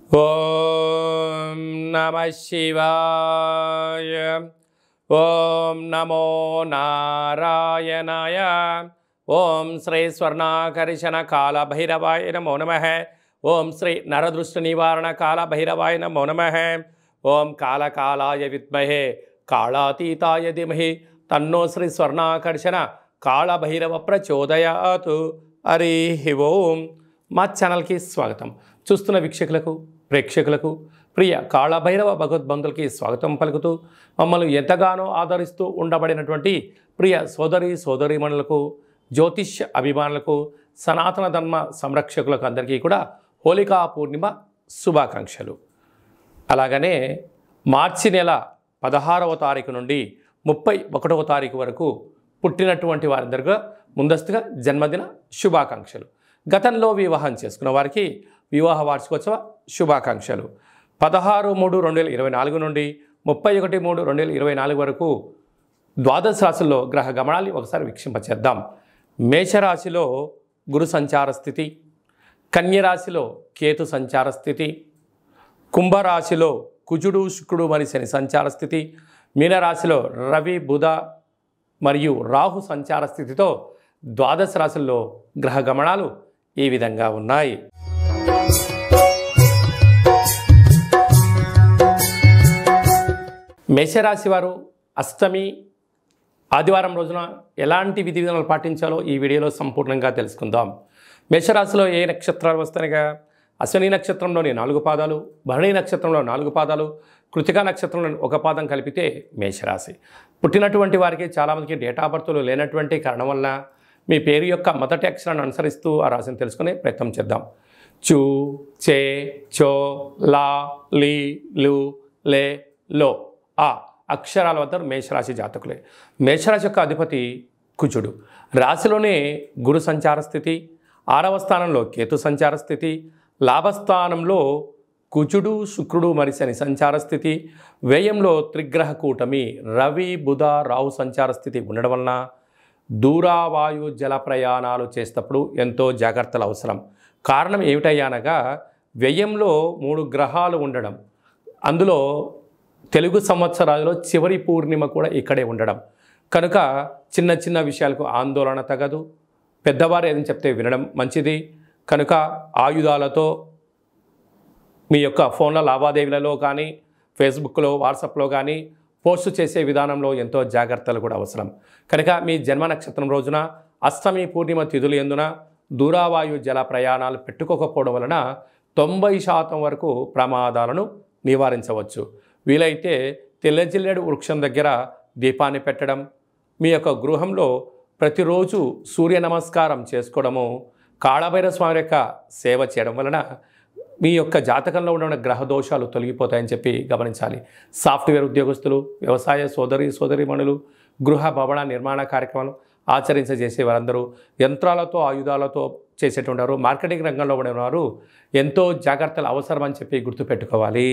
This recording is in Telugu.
ఓం నమః శివాయ. ఓం నమో నారాయణాయ. ఓం శ్రీ స్వర్ణాకర్షణ కాల భైరవాయ నమో నమః. ఓం శ్రీ నరదృష్టి నివారణ కాల భైరవాయ నమో నమః. ఓం కాళకాలాయ విద్మహే కాళాతీతాయ ధీమహి తన్నో శ్రీ స్వర్ణాకర్షణ కాళ భైరవ ప్రచోదయాతు. హరి ఓం. మా ఛానల్కి స్వాగతం. చూస్తున్న వీక్షకులకు ప్రేక్షకులకు ప్రియ కాళభైరవ భగవద్బంధులకి స్వాగతం పలుకుతూ మమ్మల్ని ఎంతగానో ఆదరిస్తూ ఉండబడినటువంటి ప్రియ సోదరీమణులకు, జ్యోతిష్య అభిమానులకు, సనాతన ధర్మ సంరక్షకులకు అందరికీ కూడా హోళికా పూర్ణిమ శుభాకాంక్షలు. అలాగనే మార్చి నెల 16వ తారీఖు నుండి 31వ తారీఖు వరకు పుట్టినటువంటి వారందరిగా ముందస్తుగా జన్మదిన శుభాకాంక్షలు. గతంలో వివాహం చేసుకున్న వారికి వివాహ వార్షికోత్సవ శుభాకాంక్షలు. 16/3/2024 నుండి 31/3/2024 వరకు ద్వాదశ రాశుల్లో గ్రహ గమనాన్ని ఒకసారి వీక్షింపచేద్దాం. మేషరాశిలో గురు సంచార స్థితి, కన్యరాశిలో కేతు సంచార స్థితి, కుంభరాశిలో కుజుడు శుక్రుడు మరియు శని సంచార స్థితి, మీనరాశిలో రవి బుధ మరియు రాహు సంచార స్థితితో ద్వాదశ రాశుల్లో గ్రహ గమనాలు ఈ విధంగా ఉన్నాయి. మేషరాశి వారు అష్టమి ఆదివారం రోజున ఎలాంటి విధి విధానాలు పాటించాలో ఈ వీడియోలో సంపూర్ణంగా తెలుసుకుందాం. మేషరాశిలో ఏ నక్షత్రాలు వస్తాయిగా అశ్విని నక్షత్రంలోని 4 పాదాలు, భరణి నక్షత్రంలో 4 పాదాలు, కృతికా నక్షత్రంలో 1 పాదం కలిపితే మేషరాశి. పుట్టినటువంటి వారికి చాలామందికి డేట్ ఆఫ్ బర్త్లు లేనటువంటి కారణం వల్ల మీ పేరు యొక్క మొదటి అక్షరాన్ని అనుసరిస్తూ ఆ రాశిని తెలుసుకునే ప్రయత్నం చేద్దాం. చూ, చే, చో, లా, లీ, లు, లే, లో, ఆ అక్షరాల వద్ద మేషరాశి జాతకులే. మేషరాశి యొక్క అధిపతి కుజుడు. రాశిలోనే గురు సంచార స్థితి, 6వ స్థానంలో కేతు సంచార స్థితి, లాభస్థానంలో కుజుడు శుక్రుడు మరి శని సంచార స్థితి, వ్యయంలో త్రిగ్రహ కూటమి రవి బుధ రాహు సంచార స్థితి ఉండడం వలన దూరావాయు జల ప్రయాణాలు చేసేటప్పుడు ఎంతో జాగ్రత్తలు అవసరం. కారణం ఏమిటయ్యానగా వ్యయంలో 3 గ్రహాలు ఉండడం, అందులో తెలుగు సంవత్సరాలలో చివరి పూర్ణిమ కూడా ఇక్కడే ఉండడం కనుక చిన్న చిన్న విషయాలకు ఆందోళన తగదు. పెద్దవారు ఏదని చెప్తే వినడం మంచిది. కనుక ఆయుధాలతో మీ యొక్క ఫోన్ల లావాదేవీలలో కానీ, ఫేస్బుక్లో, వాట్సాప్లో కానీ పోస్టు చేసే విధానంలో ఎంతో జాగ్రత్తలు కూడా అవసరం. కనుక మీ జన్మ నక్షత్రం రోజున అష్టమి పూర్ణిమ తిథులు ఎందున దూరావాయు జల ప్రయాణాలు పెట్టుకోకపోవడం వలన 90% వరకు ప్రమాదాలను నివారించవచ్చు. వీలైతే తెల్లజిల్లేడు వృక్షం దగ్గర దీపాన్ని పెట్టడం, మీ యొక్క గృహంలో ప్రతిరోజు సూర్య నమస్కారం చేసుకోవడము, కాళభైరవ స్వామి యొక్క సేవ చేయడం వలన మీ యొక్క జాతకంలో ఉన్న గ్రహ దోషాలు తొలగిపోతాయని చెప్పి గమనించాలి. సాఫ్ట్వేర్ ఉద్యోగస్తులు, వ్యవసాయ సోదరీమణులు, గృహ భవన నిర్మాణ కార్యక్రమాలు ఆచరించేసే వారందరూ, యంత్రాలతో ఆయుధాలతో చేసేటువంటి వారు, మార్కెటింగ్ రంగంలో ఉన్నవారు ఎంతో జాగ్రత్తలు అవసరమని చెప్పి గుర్తుపెట్టుకోవాలి.